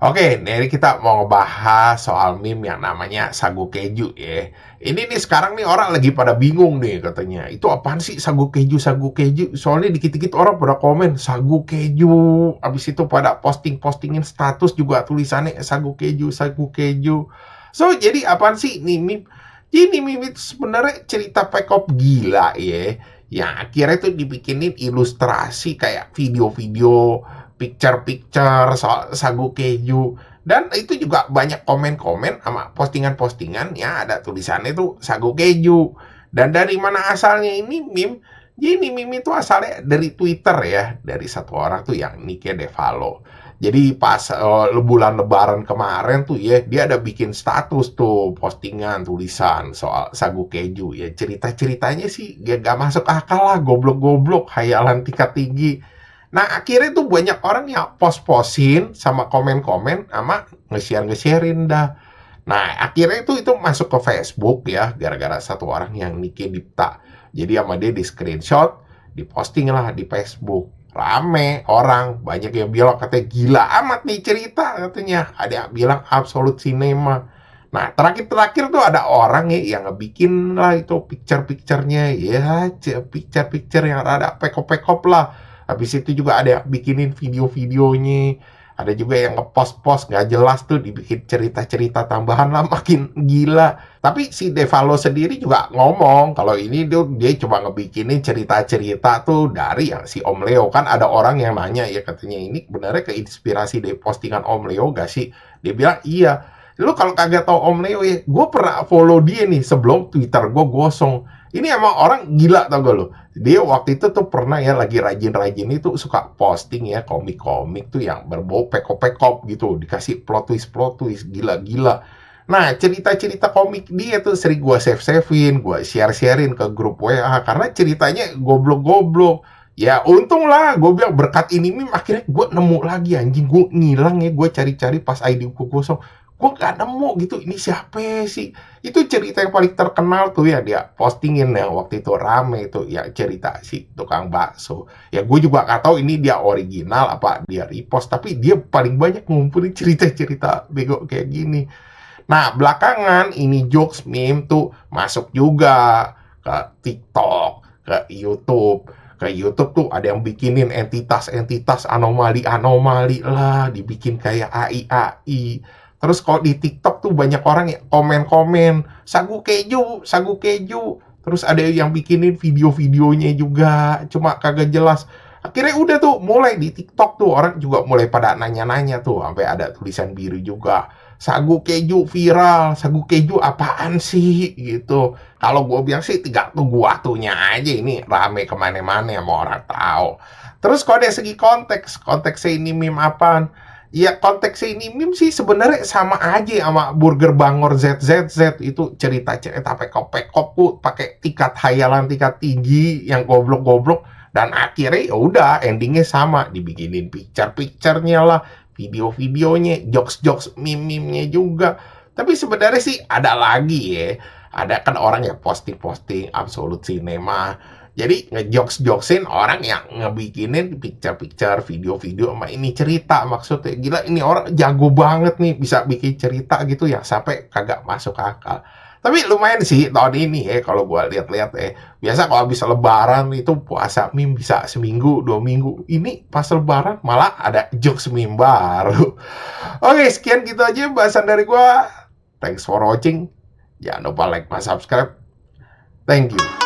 Oke, jadi kita mau ngebahas soal meme yang namanya sagu keju ya. Ini nih sekarang nih orang lagi pada bingung nih katanya. Itu apaan sih sagu keju, sagu keju? Soalnya dikit-dikit orang pada komen sagu keju. Abis itu pada posting-postingin status juga tulisannya sagu keju, sagu keju. So, jadi apaan sih nih meme? Ini meme itu sebenarnya cerita pekop gila ya. Yang akhirnya tuh dibikinin ilustrasi kayak video-video picture-picture soal sagu keju, dan itu juga banyak komen-komen sama postingan-postingan ya ada tulisannya itu sagu keju. Dan dari mana asalnya ini meme? Jadi meme itu asalnya dari Twitter ya, dari satu orang tuh yang Nike Devalo. Jadi pas bulan Lebaran kemarin tuh ya, dia ada bikin status tuh postingan tulisan soal sagu keju ya. Cerita-ceritanya sih gak masuk akal lah, goblok-goblok, hayalan tingkat tinggi. Nah, akhirnya tuh banyak orang yang post-postin sama komen-komen sama nge-share-nge-sharein dah. Nah, akhirnya itu masuk ke Facebook ya, gara-gara satu orang yang Niki Dipta. Jadi sama dia di screenshot, diposting lah di Facebook. Rame orang, banyak yang bilang katanya gila amat nih cerita katanya. Ada yang bilang absolute cinema. Nah, terakhir-terakhir tuh ada orang ya yang ngebikin lah itu picture-picturenya. Ya, picture-picture yang rada pekop-pekop lah. Habis itu juga ada yang bikinin video-videonya, ada juga yang ngepost-post nggak jelas tuh dibikin cerita-cerita tambahan lah makin gila. Tapi si Devalo sendiri juga ngomong kalau ini dia coba ngebikinin cerita-cerita tuh dari yang si Om Leo. Kan ada orang yang nanya ya katanya ini benernya keinspirasi dari postingan Om Leo gak sih? Dia bilang iya. Lu kalau kagak tau Om Leo ya, gue pernah follow dia nih sebelum Twitter gue gosong. Ini emang orang gila tau gak lo? Dia waktu itu tuh pernah ya lagi rajin-rajin itu suka posting ya komik-komik tuh yang berbau pekop-pekop gitu. Dikasih plot twist gila-gila. Nah, cerita-cerita komik dia tuh sering gue save-savein, gue share-sharein ke grup WA. Karena ceritanya goblok-goblok. Ya untung lah, gue bilang berkat ini meme akhirnya gue nemu lagi anjing. Gue ngilang ya, gue cari-cari pas ID gue kosong. Gue gak nemu gitu, ini siapa sih? Itu cerita yang paling terkenal tuh ya dia postingin ya waktu itu rame itu ya cerita si tukang bakso. Ya gue juga gak tahu ini dia original apa dia repost, tapi dia paling banyak ngumpulin cerita-cerita bego kayak gini. Nah, belakangan ini jokes meme tuh masuk juga ke TikTok, ke YouTube. Ke YouTube tuh ada yang bikinin entitas-entitas anomali-anomali lah, dibikin kayak AI-AI. Terus kalau di TikTok tuh banyak orang yang komen-komen, sagu keju, sagu keju. Terus ada yang bikinin video-videonya juga, cuma kagak jelas. Akhirnya udah tuh, mulai di TikTok tuh orang juga mulai pada nanya-nanya tuh, sampai ada tulisan biru juga. Sagu keju viral, sagu keju apaan sih gitu. Kalau gue bilang sih tinggal tunggu waktunya aja, ini rame kemana-mana mau orang tahu. Terus kalau dari segi konteksnya ini meme apaan? Ya konteksnya ini meme sih sebenarnya sama aja sama Burger Bangor ZZZ itu cerita-cerita pekop-pekop tuh pakai tingkat hayalan tingkat tinggi yang goblok-goblok dan akhirnya ya udah endingnya sama dibikinin picture-picturenya lah video-videonya jokes-jokes meme-nya juga. Tapi sebenarnya sih ada lagi ya, ada kan orang yang posting-posting absolute cinema. Jadi ngejokes-jokesin orang yang ngebikinin picture-picture, video-video sama ini cerita maksudnya. Gila ini orang jago banget nih bisa bikin cerita gitu ya sampai kagak masuk akal. Tapi lumayan sih tahun ini ya kalau gua lihat-lihat biasa kalau habis lebaran itu puasa meme bisa seminggu, 2 minggu. Ini pas lebaran malah ada jokes meme baru. Oke, sekian gitu aja bahasan dari gua. Thanks for watching. Jangan lupa like dan subscribe. Thank you.